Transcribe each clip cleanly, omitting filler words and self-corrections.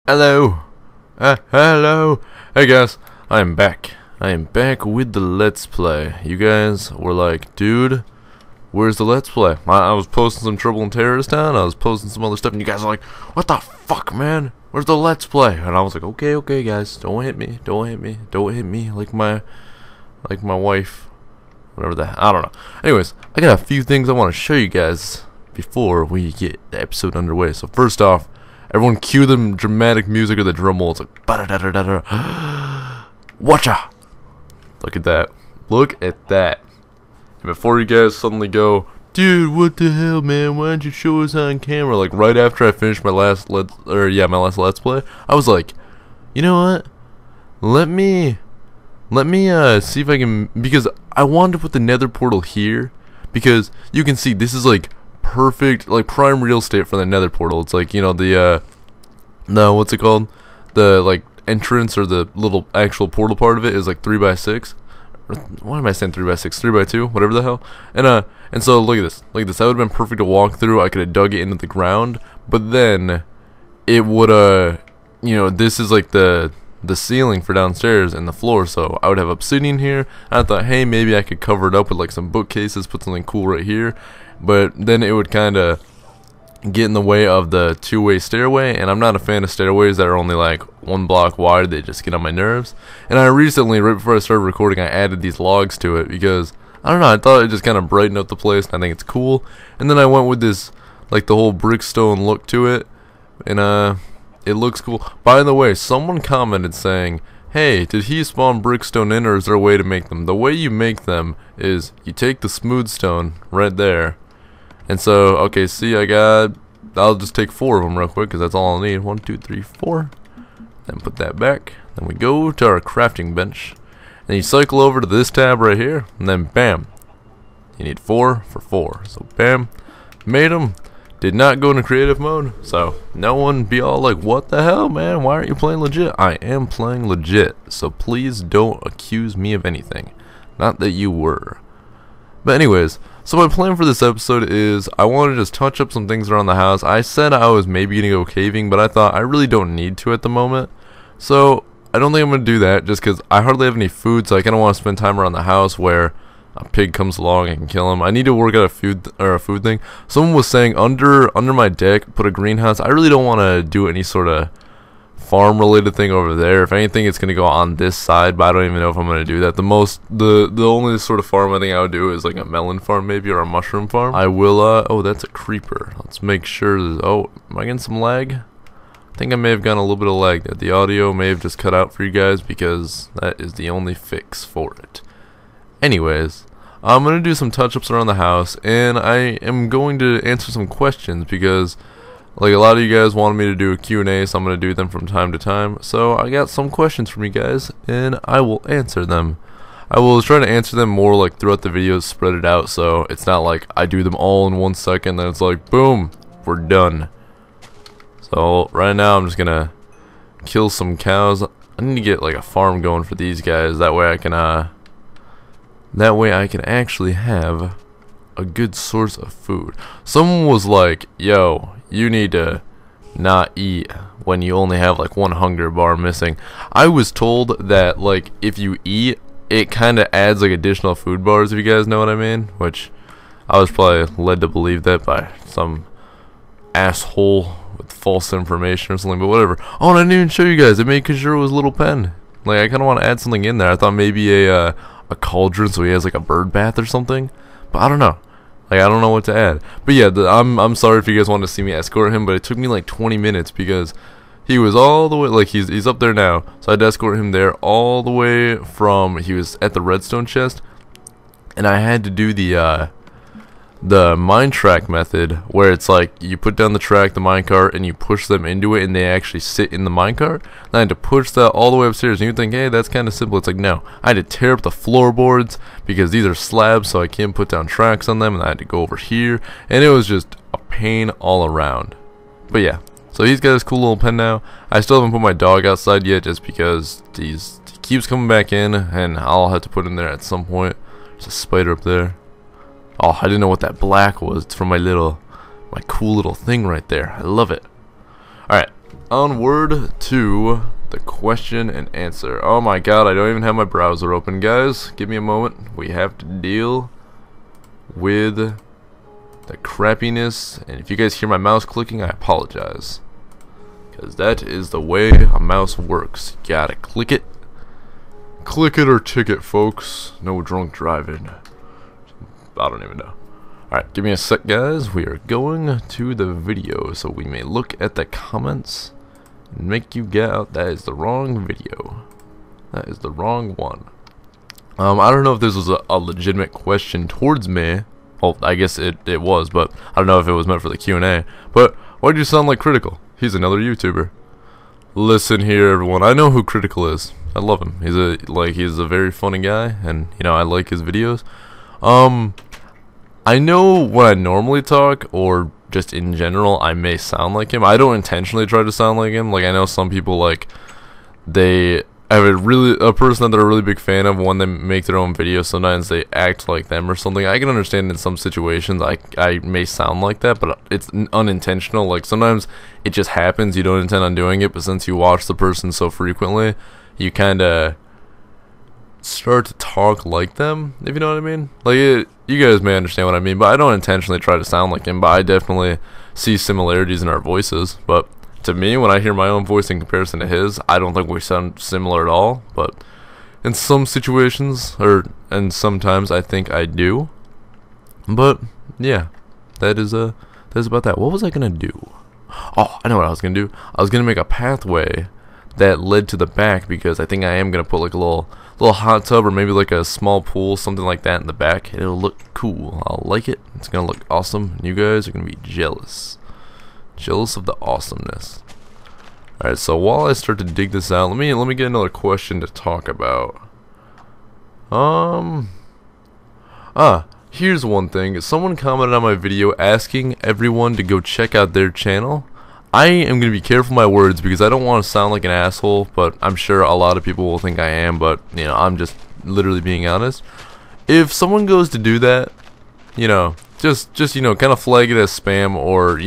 Hello. Hello. Hey guys, I am back. I am back with the Let's Play. You guys were like, dude, where's the Let's Play? I was posting some Trouble in Terrorist Town, I was posting some other stuff, and you guys are like, what the fuck, man? Where's the Let's Play? And I was like, okay, guys, don't hit me like my wife. Whatever that, I don't know. Anyways, I got a few things I want to show you guys before we get the episode underway. So first off, everyone cue them dramatic music or the drum roll. It's like ba-da-da-da-da-da. Watcha! Look at that. Look at that. And before you guys suddenly go, dude, what the hell, man? Why didn't you show us on camera? Like right after I finished my last Let's Play, I was like, you know what? Let me see if I can, because I wanted to put the Nether portal here, because you can see this is like perfect, like prime real estate for the Nether portal. It's like, you know, the what's it called, the like entrance or the little actual portal part of it is like 3x6. Why am I saying 3x6? 3x2, whatever the hell. And so look at this, that would have been perfect to walk through. I could have dug it into the ground, but then it would you know, this is like the ceiling for downstairs and the floor, so I would have obsidian here. And I thought, hey, maybe I could cover it up with like some bookcases, put something cool right here, but then it would kind of get in the way of the two-way stairway, and I'm not a fan of stairways that are only like 1 block wide. They just get on my nerves. And I recently, right before I started recording, I added these logs to it because I don't know, I thought it just kind of brightened up the place, and I think it's cool. And then I went with this, like the whole brickstone look to it, and it looks cool. By the way, someone commented saying, hey, did he spawn brickstone in, or is there a way to make them? The way you make them is you take the smooth stone right there. And so, okay, see, I'll just take 4 of them real quick, because that's all I'll need. 1, 2, 3, 4. Then put that back. Then we go to our crafting bench. And you cycle over to this tab right here, and then bam. You need 4 for 4. So bam, made them. Did not go into creative mode, so no one be all like, what the hell, man, why aren't you playing legit? I am playing legit, so please don't accuse me of anything. Not that you were. But anyways, so my plan for this episode is I want to just touch up some things around the house. I said I was maybe going to go caving, but I thought I really don't need to at the moment. So I don't think I'm going to do that just because I hardly have any food, so I kind of want to spend time around the house where a pig comes along, I can kill him. I need to work out a food thing. Someone was saying under my deck put a greenhouse. I really don't want to do any sort of farm related thing over there. If anything, it's gonna go on this side, but I don't even know if I'm gonna do that. The only sort of farm I think I would do is like a melon farm maybe, or a mushroom farm. I will oh, that's a creeper. Let's make sure oh, am I getting some lag? I think I may have gotten a little bit of lag there. The audio may have just cut out for you guys because that is the only fix for it. Anyways, I'm going to do some touch-ups around the house, and I am going to answer some questions because like a lot of you guys wanted me to do a Q&A, so I'm going to do them from time to time. So I got some questions from you guys, and I will answer them. I will try to answer them more like throughout the videos, spread it out, so it's not like I do them all in 1 second, then it's like, boom, we're done. So right now I'm just going to kill some cows. I need to get like a farm going for these guys, that way I can actually have a good source of food. Someone was like, yo, you need to not eat when you only have like 1 hunger bar missing. I was told that like if you eat, it kind of adds like additional food bars, if you guys know what I mean, which I was probably led to believe that by some asshole with false information or something, but whatever. Oh, and I didn't even show you guys, it made Kajuro's little pen. Like I kind of want to add something in there. I thought maybe a cauldron so he has like a bird bath or something, but I don't know. Like I don't know what to add. But yeah, I'm sorry if you guys want to see me escort him, but it took me like 20 minutes because he was all the way, like he's up there now, so I had to escort him there all the way from, he was at the redstone chest, and I had to do the mine track method where it's like you put down the track, the minecart, and you push them into it and they actually sit in the minecart. And I had to push that all the way upstairs, and you think, hey, that's kind of simple. It's like, no, I had to tear up the floorboards because these are slabs, so I can't put down tracks on them, and I had to go over here, and it was just a pain all around. But yeah, so he's got his cool little pen now. I still haven't put my dog outside yet just because he keeps coming back in, and I'll have to put him there at some point. There's a spider up there. Oh, I didn't know what that black was. It's from my cool little thing right there. I love it. Alright, onward to the question and answer. Oh my god, I don't even have my browser open, guys. Give me a moment. We have to deal with the crappiness, and if you guys hear my mouse clicking, I apologize, because that is the way a mouse works. You gotta click it or ticket, folks. No drunk driving. I don't even know. Alright, give me a sec, guys. We are going to the video so we may look at the comments and make you get out. That is the wrong video. That is the wrong one. I don't know if this was a legitimate question towards me. Well, I guess it was, but I don't know if it was meant for the Q&A. But why'd you sound like Critical? He's another YouTuber. Listen here, everyone. I know who Critical is. I love him. He's a very funny guy, and I like his videos. I know when I normally talk, or just in general, I may sound like him. I don't intentionally try to sound like him. Like, I know some people, like, they have a person that they're a really big fan of. When they make their own videos, sometimes they act like them or something. I can understand in some situations I may sound like that, but it's unintentional. Like, sometimes it just happens. You don't intend on doing it, but since you watch the person so frequently, you kind of start to talk like them, if you know what I mean. Like, you guys may understand what I mean, but I don't intentionally try to sound like him, but I definitely see similarities in our voices. But to me, when I hear my own voice in comparison to his, I don't think we sound similar at all. But in some situations, and sometimes, I think I do. But yeah, that is about that. What was I gonna do? Oh, I know what I was gonna do. I was gonna make a pathway that led to the back, because I think I am gonna put like a little hot tub, or maybe like a small pool, something like that in the back. It'll look cool. I'll like it. It's gonna look awesome. You guys are gonna be jealous of the awesomeness. Alright, so while I start to dig this out, let me get another question to talk about. Here's one thing. Someone commented on my video asking everyone to go check out their channel. I am going to be careful my words, because I don't want to sound like an asshole, but I'm sure a lot of people will think I am, but, I'm just literally being honest. If someone goes to do that, just kind of flag it as spam, or,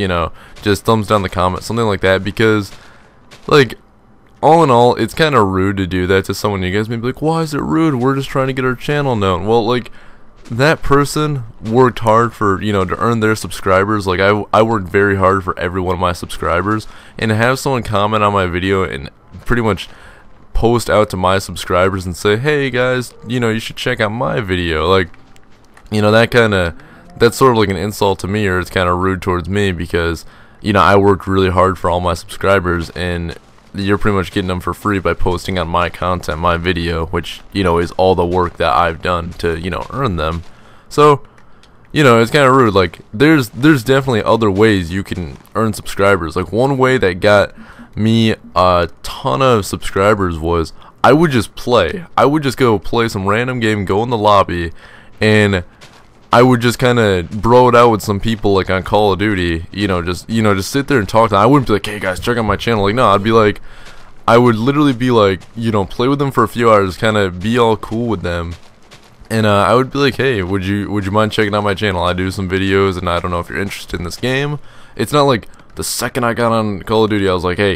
just thumbs down the comment, something like that, because, like, all in all, it's kind of rude to do that to someone. You guys may be like, why is it rude? We're just trying to get our channel known. Well, like, that person worked hard for, to earn their subscribers. Like, I worked very hard for every one of my subscribers, and to have someone comment on my video and pretty much post out to my subscribers and say, hey guys, you should check out my video, like, that's sort of like an insult to me, or it's kind of rude towards me, because I worked really hard for all my subscribers, and you're pretty much getting them for free by posting on my content, my video, which, is all the work that I've done to, earn them. So, it's kind of rude. Like, there's definitely other ways you can earn subscribers. Like, one way that got me a ton of subscribers was I would just play. I would just go play some random game, go in the lobby, and I would just kind of bro it out with some people, like on Call of Duty, just sit there and talk to them. I wouldn't be like, hey guys, check out my channel. Like, no, I would literally be like, play with them for a few hours, kind of be all cool with them, and I would be like, hey, would you mind checking out my channel? I do some videos, and I don't know if you're interested in this game. It's not like the second I got on Call of Duty, I was like, hey,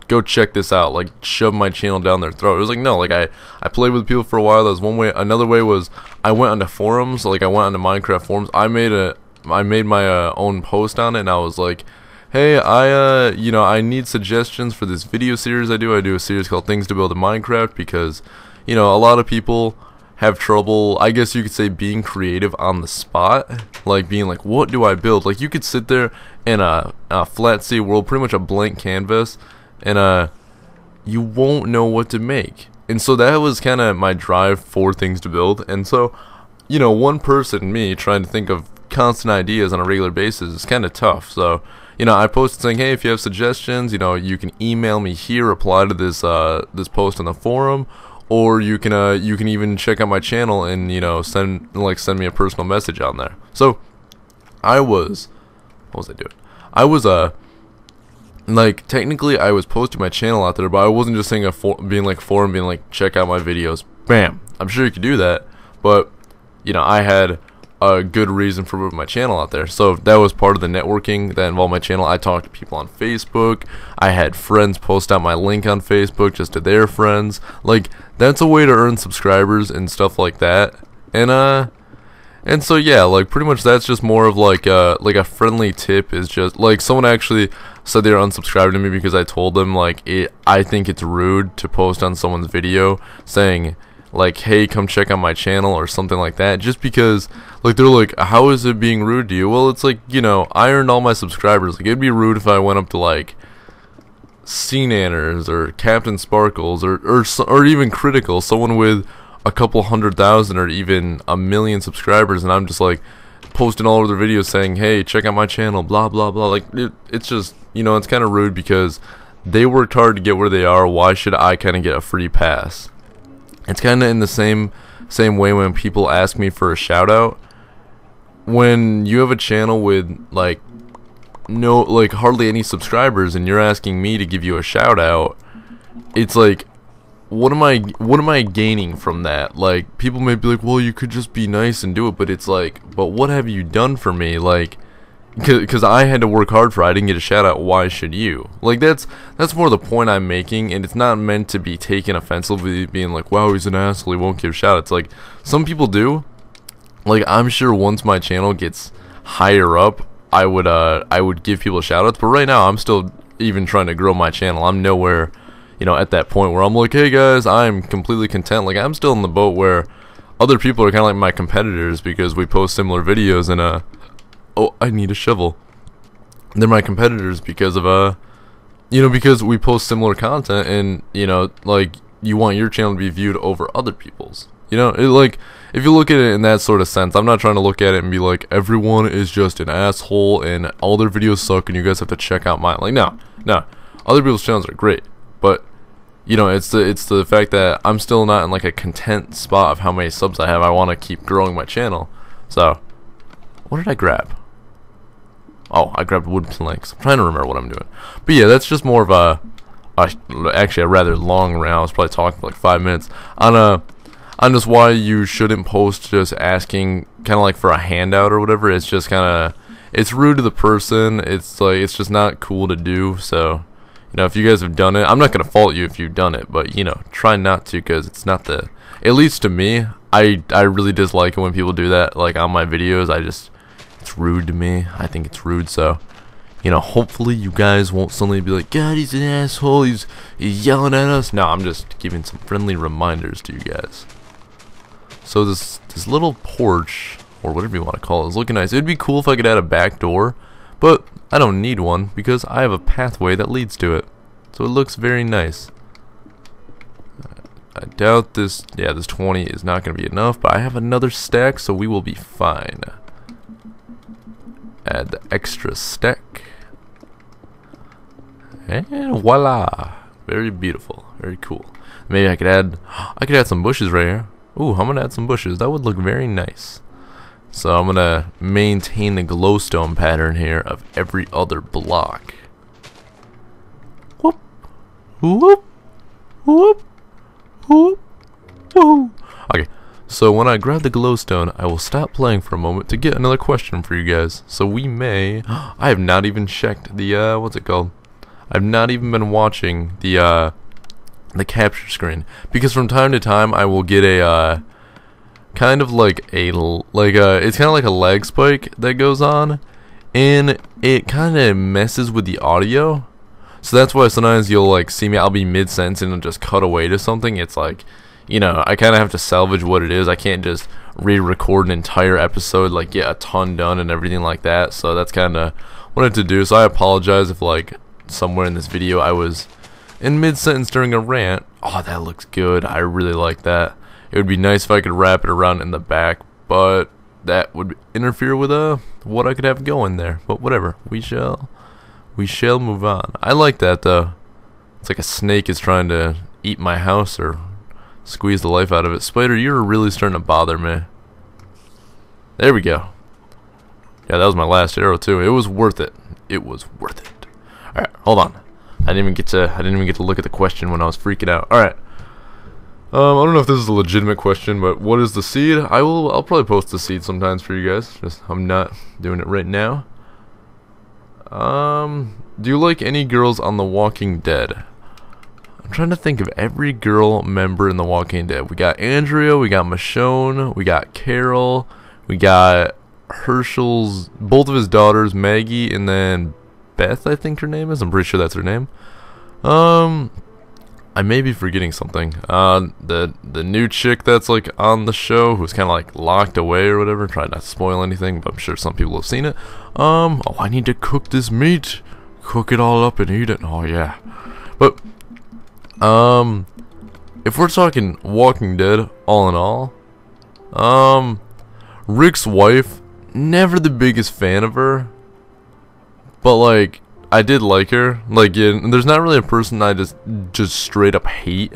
go check this out, like, shove my channel down their throat. It was like, no, like, I played with people for a while. That was one way. Another way was I went onto forums, like, I went onto Minecraft forums. I made my own post on it, and I was like, hey, I need suggestions for this video series I do. I do a series called Things to Build in Minecraft, because, a lot of people have trouble, I guess you could say, being creative on the spot, like being like, what do I build? Like, you could sit there in a flat sea world, pretty much a blank canvas, and you won't know what to make. And so that was kind of my drive for things to build. And so, one person, me, trying to think of constant ideas on a regular basis is kind of tough. So, I posted saying, hey, if you have suggestions, you can email me here, reply to this post on the forum, or you can even check out my channel and send me a personal message on there. So what was I doing? I was like, technically I was posting my channel out there, but I wasn't just saying being like, check out my videos, bam. I'm sure you could do that, but I had a good reason for moving my channel out there. So that was part of the networking that involved my channel. I talked to people on Facebook. I had friends post out my link on Facebook just to their friends. Like, that's a way to earn subscribers and stuff like that. And so yeah, like pretty much that's just more of like a friendly tip. Is just like someone actually said they were unsubscribed to me because I told them like I think it's rude to post on someone's video saying like, hey, come check out my channel or something like that, just because like they're like, how is it being rude to you? Well, it's like, you know, I earned all my subscribers. Like, it'd be rude if I went up to like CNanners or Captain Sparkles or even Critical, someone with a couple 100,000 or even 1 million subscribers, and I'm just like posting all over their videos saying, hey, check out my channel, blah blah blah. Like, it's just, you know, it's kind of rude because they worked hard to get where they are. Why should I kind of get a free pass? It's kind of in the same way when people ask me for a shout out. When you have a channel with like hardly any subscribers and you're asking me to give you a shout out, it's like, what am I gaining from that? Like, people may be like, well, you could just be nice and do it, but it's like, but what have you done for me? Like, because I had to work hard for it. I didn't get a shout out. Why should you? Like, that's more the point I'm making, and it's not meant to be taken offensively, being like, wow, he's an asshole, he won't give shout outs. Like, some people do. Like, I'm sure once my channel gets higher up, I would give people shout outs, but right now I'm still even trying to grow my channel. I'm nowhere, you know, at that point where I'm like, hey guys, I'm completely content. Like, I'm still in the boat where other people are kind of like my competitors because we post similar videos, and oh, I need a shovel. They're my competitors because of you know, because we post similar content, and you know, like, you want your channel to be viewed over other people's. You know, like, if you look at it in that sort of sense, I'm not trying to look at it and be like, everyone is just an asshole and all their videos suck and you guys have to check out mine. Like, no, other people's channels are great, but you know, it's the fact that I'm still not in like a content spot of how many subs I have. I want to keep growing my channel. So, what did I grab? Oh, I grabbed wood planks. I'm trying to remember what I'm doing. But yeah, that's just more of actually a rather long rant. I was probably talking for like 5 minutes on just why you shouldn't post just asking kind of like for a handout or whatever. It's just kind of, it's rude to the person. It's like, it's just not cool to do. So, you know, if you guys have done it, I'm not going to fault you if you've done it, but, you know, try not to, because it's not at least to me, I really dislike it when people do that, like, on my videos. It's rude to me. I think it's rude, so, you know, hopefully you guys won't suddenly be like, God, he's an asshole, he's yelling at us. No, I'm just giving some friendly reminders to you guys. So this little porch, or whatever you want to call it, is looking nice. It'd be cool if I could add a back door, but I don't need one because I have a pathway that leads to it. So it looks very nice. I doubt this 20 is not going to be enough, but I have another stack, so we will be fine. Add the extra stack. And voila. Very beautiful. Very cool. Maybe I could add some bushes right here. Ooh, I'm going to add some bushes. That would look very nice. So I'm going to maintain the glowstone pattern here of every other block. Whoop. Whoop. Whoop. Whoop. Whoop. Okay, so when I grab the glowstone, I will stop playing for a moment to get another question for you guys. So we may... I have not even checked the, what's it called? I've not even been watching the capture screen. Because from time to time, I will get a, kind of like it's kind of like a lag spike that goes on, and it kind of messes with the audio. So that's why sometimes you'll like see me, I'll be mid-sentence and it'll just cut away to something. It's like, you know, I kind of have to salvage what it is. I can't just re-record an entire episode, like get a ton done and everything like that. So that's kind of what I had to do. So I apologize if like somewhere in this video I was in mid-sentence during a rant. Oh, that looks good. I really like that. It would be nice if I could wrap it around in the back, but that would interfere with what I could have going there. But whatever, we shall move on. I like that though. It's like a snake is trying to eat my house or squeeze the life out of it. Spider, you're really starting to bother me. There we go. Yeah, that was my last arrow too. It was worth it. It was worth it. All right, hold on. I didn't even get to look at the question when I was freaking out. All right. I don't know if this is a legitimate question, but what is the seed? I'll probably post the seed sometimes for you guys. Just I'm not doing it right now. Do you like any girls on The Walking Dead? I'm trying to think of every girl member in The Walking Dead. We got Andrea, we got Michonne, we got Carol, we got Herschel's, both of his daughters, Maggie, and then Beth, I think her name is. I'm pretty sure that's her name. I may be forgetting something. The new chick that's like on the show, who's kind of like locked away or whatever. Try not to spoil anything, but I'm sure some people have seen it. Oh, I need to cook this meat, cook it all up and eat it. Oh yeah, but if we're talking Walking Dead, all in all, Rick's wife, never the biggest fan of her, but like, I did like her. Like, yeah, there's not really a person I just straight up hate.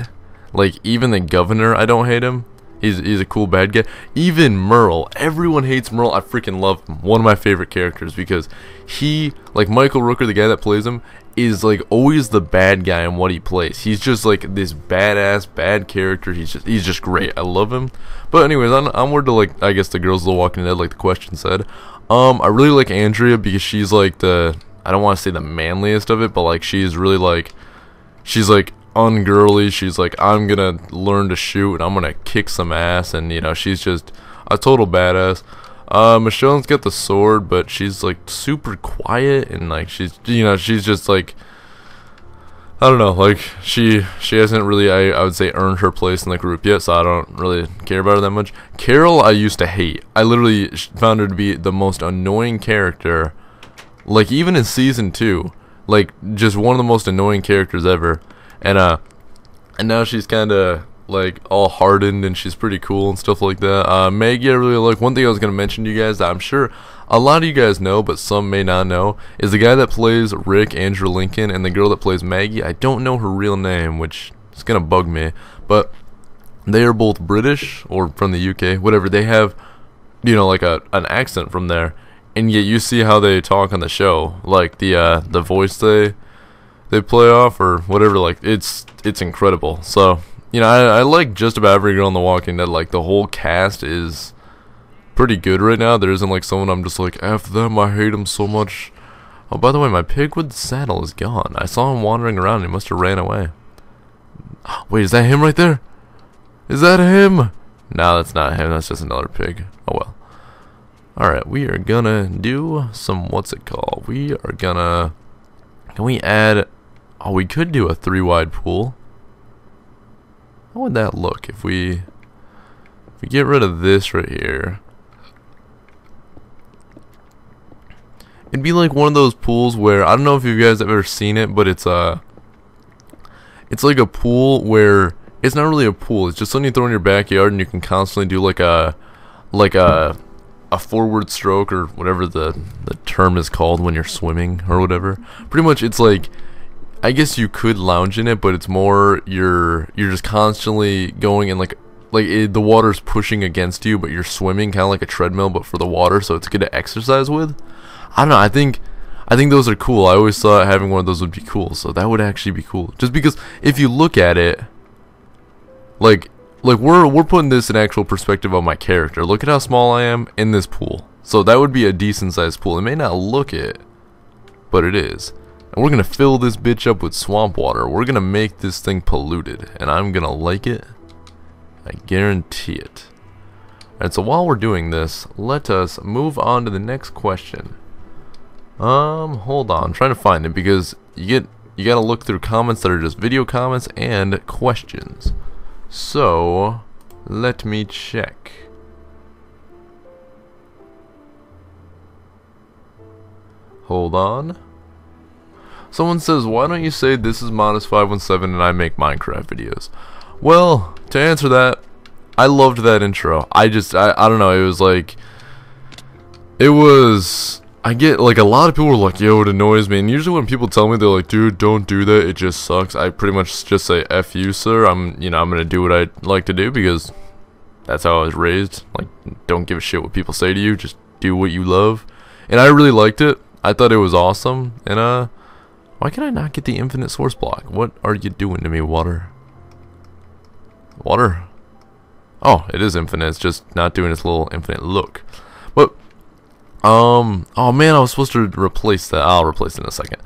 Like, even the governor, I don't hate him. He's a cool bad guy. Even Merle, everyone hates Merle. I freaking love him. One of my favorite characters, because he, like Michael Rooker, the guy that plays him, is like always the bad guy in what he plays. He's just like this badass bad character. He's just great. I love him. But anyways, onward to, like, I guess the girls of The Walking Dead, like the question said. I really like Andrea because she's like the, I don't want to say the manliest of it, but like she's really like, she's like ungirly. She's like, I'm gonna learn to shoot and I'm gonna kick some ass, and you know, she's just a total badass. Michonne's got the sword, but she's like super quiet, and like she's, you know, she's just like, I don't know, like she hasn't really, I would say, earned her place in the group yet, so I don't really care about her that much. Carol, I used to hate. I literally found her to be the most annoying character. Like, even in season 2, like, just one of the most annoying characters ever. And now she's kind of like all hardened, and she's pretty cool and stuff like that. Maggie, I really like. One thing I was gonna mention to you guys that I'm sure a lot of you guys know, but some may not know, is the guy that plays Rick, Andrew Lincoln, and the girl that plays Maggie. I don't know her real name, which is gonna bug me, but they are both British or from the UK, whatever. They have, you know, like an accent from there. And yet you see how they talk on the show, like the voice they play off or whatever. Like, it's incredible. So, you know, I like just about every girl on The Walking Dead. Like, the whole cast is pretty good right now. There isn't like someone I'm just like, F them, I hate them so much. Oh, by the way, my pig with the saddle is gone. I saw him wandering around. He must have ran away. Wait, is that him right there? Is that him? No, that's not him. That's just another pig. Oh well. Alright, we are gonna do some, what's it called? We are gonna, can we add, oh, we could do a 3-wide pool. How would that look if we get rid of this right here? It'd be like one of those pools where, I don't know if you guys have ever seen it, but it's like a pool where, it's not really a pool, it's just something you throw in your backyard, and you can constantly do like a forward stroke, or whatever the term is called when you're swimming or whatever. Pretty much, it's like, I guess you could lounge in it, but it's more you're just constantly going, and like the water's pushing against you, but you're swimming, kind of like a treadmill, but for the water, so it's good to exercise with. I don't know. I think those are cool. I always thought having one of those would be cool, so that would actually be cool. Just because if you look at it, like we're putting this in actual perspective of my character. Look at how small I am in this pool. So that would be a decent sized pool. It may not look it, but it is. And we're gonna fill this bitch up with swamp water. We're gonna make this thing polluted, and I'm gonna like it. I guarantee it. And so while we're doing this, let us move on to the next question. Hold on, I'm trying to find it, because you gotta look through comments that are just video comments and questions. So, let me check. Hold on. Someone says, why don't you say this is Modest517 and I make Minecraft videos? Well, to answer that, I loved that intro. I don't know, it was like, I get, like, a lot of people were like, yo, it annoys me, and usually when people tell me, they're like, dude, don't do that, it just sucks. I pretty much just say, F you, sir. I'm gonna do what I like to do, because that's how I was raised. Like, don't give a shit what people say to you, just do what you love. And I really liked it. I thought it was awesome, and, why can I not get the infinite source block? What are you doing to me, water? Water. Oh, it is infinite. It's just not doing its little infinite look. But oh man, I was supposed to replace that. I'll replace it in a second.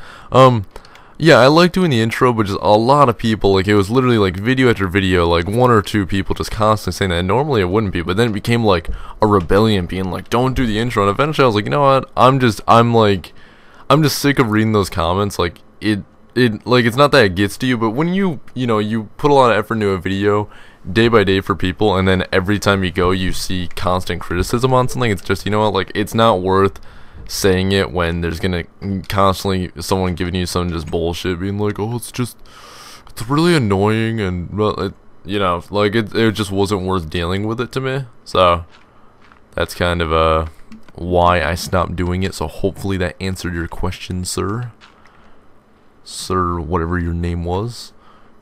Yeah, I like doing the intro, but just a lot of people, like, it was literally, like, video after video, like, one or two people just constantly saying that, and normally it wouldn't be, but then it became, like, a rebellion, being like, don't do the intro, and eventually I was like, you know what, I'm just sick of reading those comments, like, like, it's not that it gets to you, but when you put a lot of effort into a video, day by day for people, and then every time you go, you see constant criticism on something, it's just, you know what, like, it's not worth saying it when there's gonna constantly someone giving you some just bullshit, being like, oh, it's really annoying, and you know, like it just wasn't worth dealing with it to me. So that's kind of why I stopped doing it. So hopefully that answered your question, sir, whatever your name was.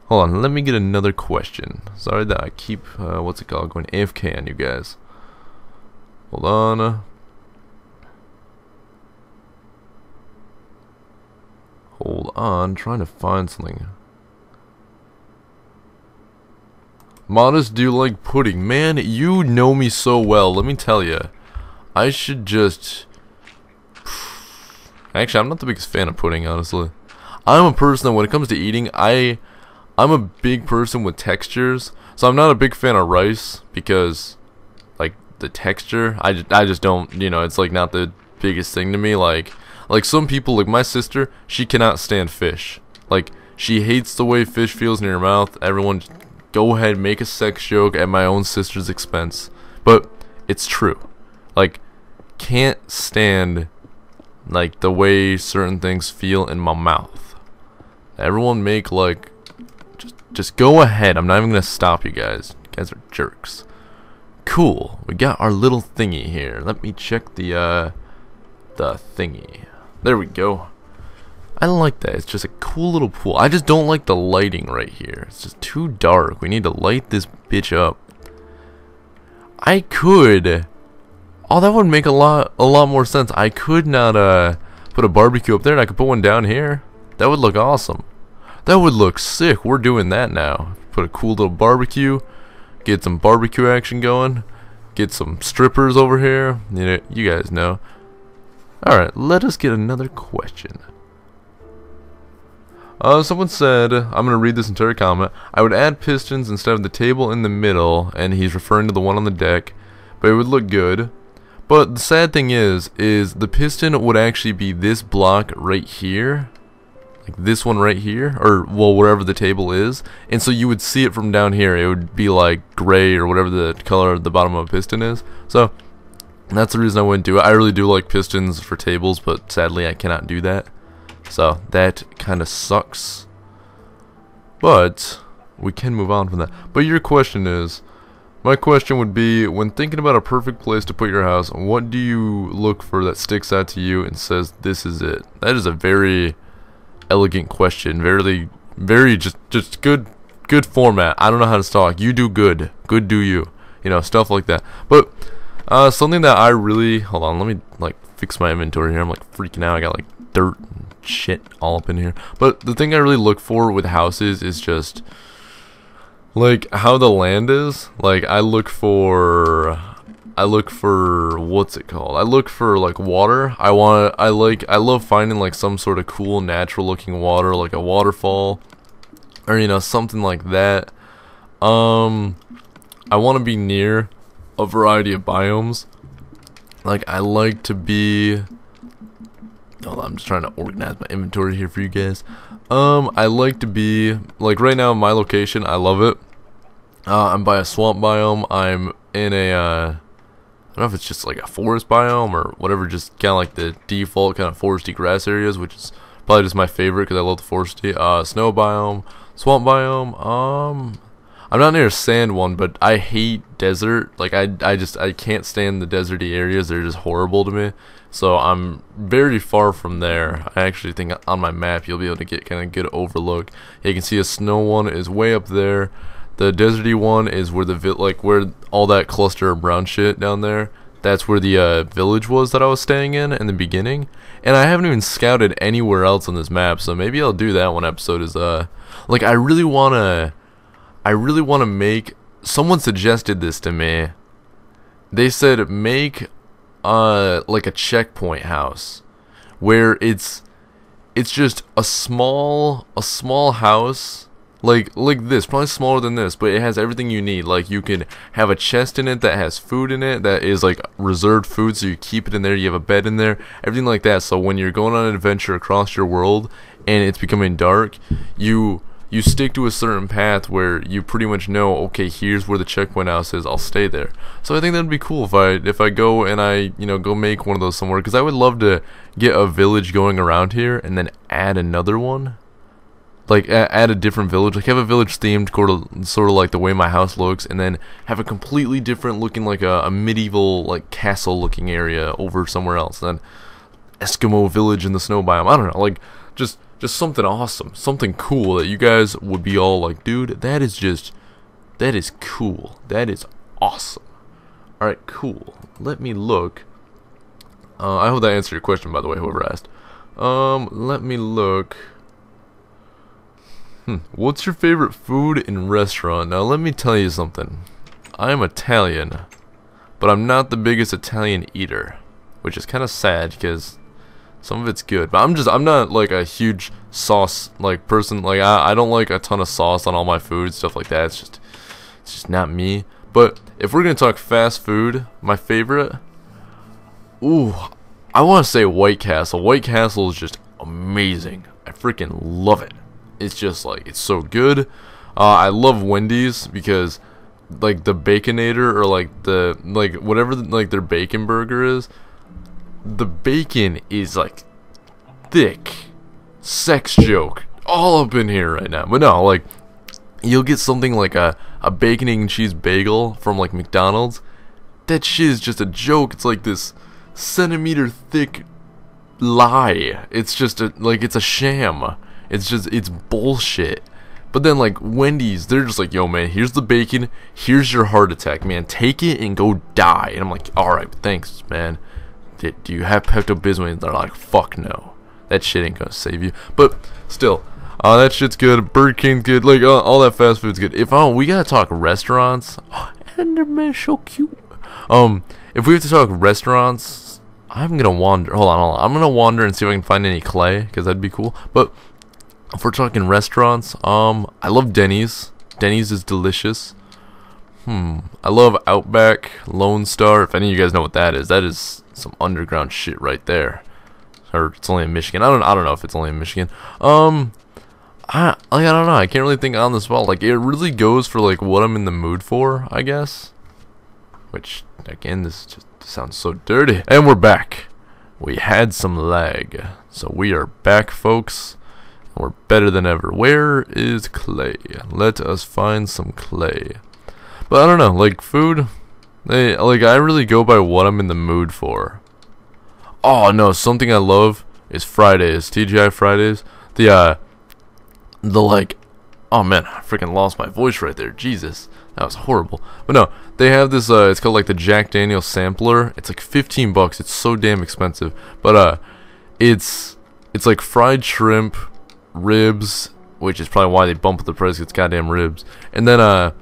Hold on, let me get another question. Sorry that I keep what's it called, going AFK on you guys. Hold on. Hold on, trying to find something. Modest, do you like pudding? Man, you know me so well. Let me tell you, I should just. Actually, I'm not the biggest fan of pudding, honestly. I'm a person that when it comes to eating, I'm a big person with textures. So I'm not a big fan of rice because, like, the texture, I just don't, you know, it's like not the biggest thing to me. Like some people, like my sister, she cannot stand fish. Like, she hates the way fish feels in your mouth. Everyone, go ahead, make a sex joke at my own sister's expense. But it's true. Like, can't stand, like, the way certain things feel in my mouth. Everyone make, like, just go ahead. I'm not even gonna stop you guys. You guys are jerks. Cool. We got our little thingy here. Let me check the thingy. There we go. I like that. It's just a cool little pool. I just don't like the lighting right here. It's just too dark. We need to light this bitch up. I could. Oh, that would make a lot more sense. I could not put a barbecue up there, and I could put one down here. That would look awesome. That would look sick. We're doing that now. Put a cool little barbecue. Get some barbecue action going. Get some strippers over here. You know, you guys know. Alright, let us get another question. Someone said, I'm going to read this entire comment, I would add pistons instead of the table in the middle, and he's referring to the one on the deck, but it would look good. But the sad thing is the piston would actually be this block right here, like this one right here, or, well, wherever the table is, and so you would see it from down here. It would be like gray or whatever the color of the bottom of a piston is. So that's the reason I wouldn't do it. I really do like pistons for tables, but sadly I cannot do that. So that kind of sucks. But we can move on from that. But your question is, my question would be, when thinking about a perfect place to put your house, what do you look for that sticks out to you and says this is it? That is a very elegant question. Very just good format. I don't know how to talk. You do good. Good do you. You know, stuff like that. But something that I really, hold on, let me like fix my inventory here. I'm like freaking out. I got like dirt and shit all up in here. But the thing I really look for with houses is just like how the land is. Like I look for what's it called? I look for like water. I love finding like some sort of cool natural looking water, like a waterfall or, you know, something like that. I want to be near a variety of biomes. Like I like to be, hold on, I'm just trying to organize my inventory here for you guys. I like to be like right now in my location. I love it. I'm by a swamp biome. I'm in a I don't know if it's just like a forest biome or whatever, just kind of like the default kind of foresty grass areas, which is probably just my favorite because I love the foresty. Snow biome, swamp biome. I'm not near a sand one, but I hate desert. Like I can't stand the deserty areas. They're just horrible to me. So I'm very far from there. I actually think on my map you'll be able to get kind of good overlook. You can see a snow one is way up there. The deserty one is where where all that cluster of brown shit down there. That's where the village was that I was staying in the beginning. And I haven't even scouted anywhere else on this map. So maybe I'll do that one episode. Is like I I really want to make. Someone suggested this to me. They said make like a checkpoint house where it's just a small house like this, probably smaller than this, but it has everything you need. Like you can have a chest in it that has food in it that is like reserved food, so you keep it in there. You have a bed in there, everything like that. So when you're going on an adventure across your world and it's becoming dark, you stick to a certain path where you pretty much know, okay, here's where the checkpoint house is, I'll stay there. So I think that'd be cool if I go and I go make one of those somewhere, because I would love to get a village going around here and then add another one, like add a different village, like have a village themed sort of like the way my house looks, and then have a completely different looking, like a medieval like castle looking area over somewhere else, and then Eskimo village in the snow biome. I don't know, like just something awesome, something cool that you guys would be all like, dude, that is cool, that is awesome. Alright, cool. Let me look. I hope that answered your question, by the way, whoever asked. Let me look. What's your favorite food in restaurant? Now, let me tell you something. I'm Italian, but I'm not the biggest Italian eater, which is kind of sad because some of it's good, but I'm not like a huge sauce like person. Like I don't like a ton of sauce on all my food, stuff like that. It's just not me. But if we're gonna talk fast food, my favorite, I want to say White Castle. White Castle is just amazing. I freaking love it. It's just like, it's so good. I love Wendy's because like the Baconator, or like whatever like their bacon burger is. The bacon is like thick, sex joke all up in here right now. But no, like you'll get something like a bacon and cheese bagel from like McDonald's. That shit is just a joke. It's like this centimeter thick lie. It's just it's a sham. It's bullshit. But then like Wendy's, they're just like, yo man, here's the bacon, here's your heart attack, man, take it and go die. And I'm like, alright, thanks man. Do you have Pepto-Bismol? And they're like, fuck no, that shit ain't gonna save you. But still, that shit's good. Burger King's good. Like all that fast food's good. If we gotta talk restaurants, Enderman so cute. If we have to talk restaurants, I'm gonna wander. Hold on. I'm gonna wander and see if I can find any clay, because that'd be cool. But if we're talking restaurants, I love Denny's. Denny's is delicious. I love Outback, Lone Star. If any of you guys know what that is some underground shit right there. Or it's only in Michigan. I don't know if it's only in Michigan. I don't know. I can't really think on the spot. Like it really goes for like what I'm in the mood for, I guess. Which again, this just sounds so dirty. And we're back. We had some lag, so we are back, folks. And we're better than ever. Where is clay? Let us find some clay. But I don't know, like food, I really go by what I'm in the mood for. Oh no, something I love is Fridays, TGI Fridays. The like, oh man, I freaking lost my voice right there. Jesus, that was horrible. But no, they have this. It's called like the Jack Daniel's sampler. It's like $15. It's so damn expensive. But it's like fried shrimp, ribs, which is probably why they bump the price. It's goddamn ribs, and then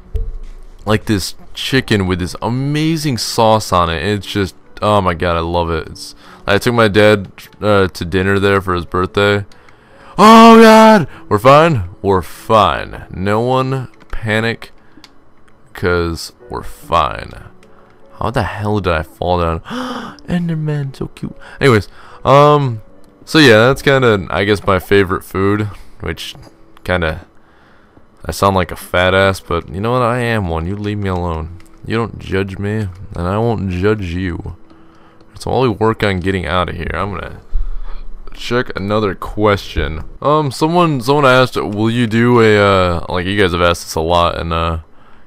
like this chicken with this amazing sauce on it. It's just, oh my god, I love it. I took my dad to dinner there for his birthday. Oh god, we're fine. We're fine. No one panic, cause we're fine. How the hell did I fall down? Enderman, so cute. Anyways, so yeah, that's kind of, I guess, my favorite food, which kind of, I sound like a fat ass, but you know what? I am one. You leave me alone. You don't judge me, and I won't judge you. So while we work on getting out of here, I'm gonna check another question. Someone asked, will you do a, like you guys have asked this a lot, and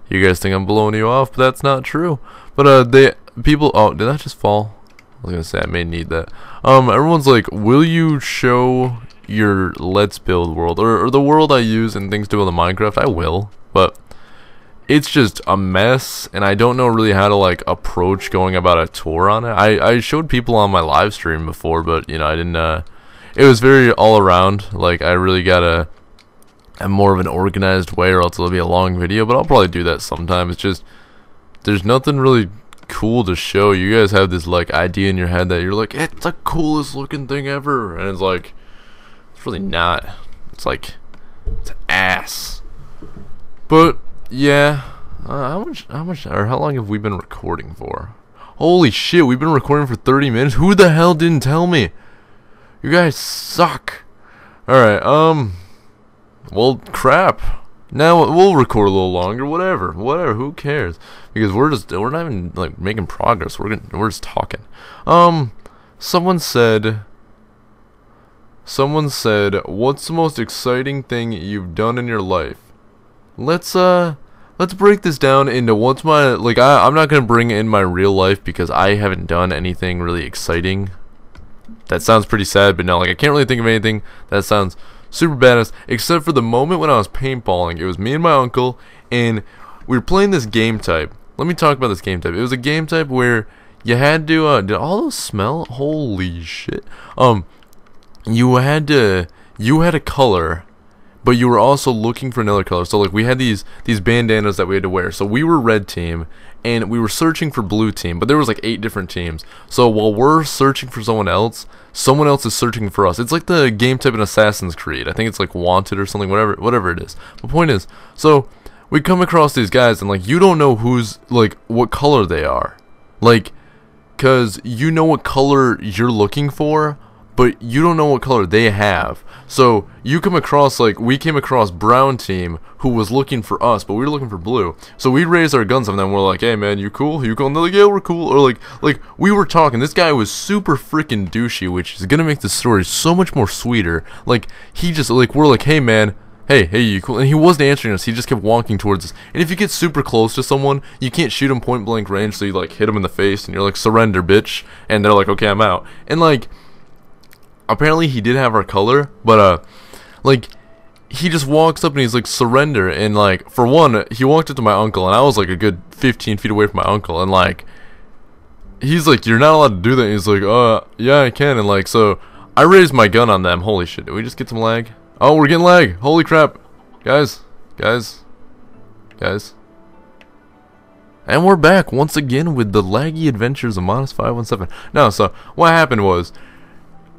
you guys think I'm blowing you off, but that's not true. But oh, did that just fall? I was gonna say I may need that. Everyone's like, will you show your Let's Build world, or the world I use and things to build in Minecraft? I will, but it's just a mess, and I don't know really how to like approach going about a tour on it. I showed people on my live stream before, but you know, I didn't. It was very all around. Like I really gotta have more of an organized way, or else it'll be a long video. But I'll probably do that sometime. It's just there's nothing really cool to show. You guys have this like idea in your head that you're like, it's the coolest looking thing ever, and it's like, it's really not. It's like, it's ass. But yeah, how long have we been recording for? Holy shit, we've been recording for 30 minutes. Who the hell didn't tell me? You guys suck. All right, well, crap. Now we'll record a little longer, whatever, who cares? Because we're not even like making progress. We're just talking. Someone said, what's the most exciting thing you've done in your life? Let's break this down into what's my, like, I'm not gonna bring in my real life because I haven't done anything really exciting. That sounds pretty sad, but no, like, I can't really think of anything that sounds super badass, except for the moment when I was paintballing. It was me and my uncle, and we were playing this game type. Let me talk about this game type. It was a game type where you had to, did all those smell? Holy shit. You had a color, but you were also looking for another color. So like we had these bandanas that we had to wear. So we were red team, and we were searching for blue team, but there was like 8 different teams. So while we're searching for someone else is searching for us. It's like the game type in Assassin's Creed. I think it's like Wanted or something, whatever it is. The point is, so we come across these guys, and like you don't know who's like what color they are, like, cause you know what color you're looking for, but you don't know what color they have. So you come across, like, we came across brown team who was looking for us, but we were looking for blue. So we raised our guns on them. We're like, hey man, you cool? You cool? And they're like, yeah, we're cool. Or like we were talking. This guy was super freaking douchey, which is gonna make the story so much more sweeter. Like, he just, like, we're like, hey man, hey, you cool? And he wasn't answering us. He just kept walking towards us. And if you get super close to someone, you can't shoot him point blank range. So you like hit him in the face, and you're like, surrender, bitch. And they're like, okay, I'm out. And like, apparently he did have our color, but like, he just walks up and he's like, surrender. And like, for one, he walked up to my uncle, and I was like a good 15 feet away from my uncle, and like, he's like, you're not allowed to do that. And he's like, yeah, I can. And like, so I raised my gun on them. Holy shit, did we just get some lag? Oh, we're getting lag. Holy crap. Guys. And we're back once again with the laggy adventures of Modest517. No, so what happened was,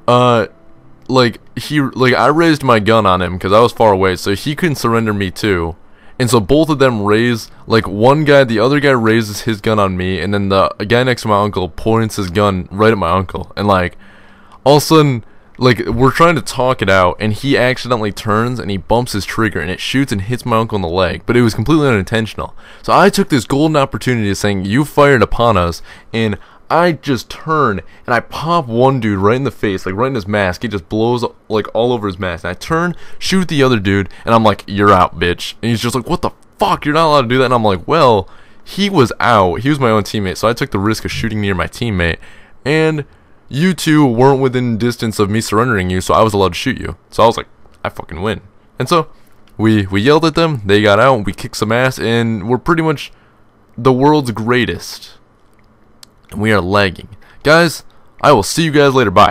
like, I raised my gun on him because I was far away, so he couldn't surrender me too. And so both of them raise, like, the other guy raises his gun on me, and then the guy next to my uncle points his gun right at my uncle. And like, all of a sudden, like, we're trying to talk it out, and he accidentally turns and he bumps his trigger, and it shoots and hits my uncle in the leg, but it was completely unintentional. So I took this golden opportunity of saying, you fired upon us, and I just turn and I pop one dude right in the face, like right in his mask. He just blows like all over his mask. And I turn, shoot the other dude, and I'm like, you're out, bitch. And he's just like, what the fuck? You're not allowed to do that. And I'm like, well, he was out. He was my own teammate, so I took the risk of shooting near my teammate. And you two weren't within distance of me surrendering you, so I was allowed to shoot you. So I was like, I fucking win. And so we yelled at them. They got out. We kicked some ass, and we're pretty much the world's greatest. And we are lagging. Guys, I will see you guys later. Bye.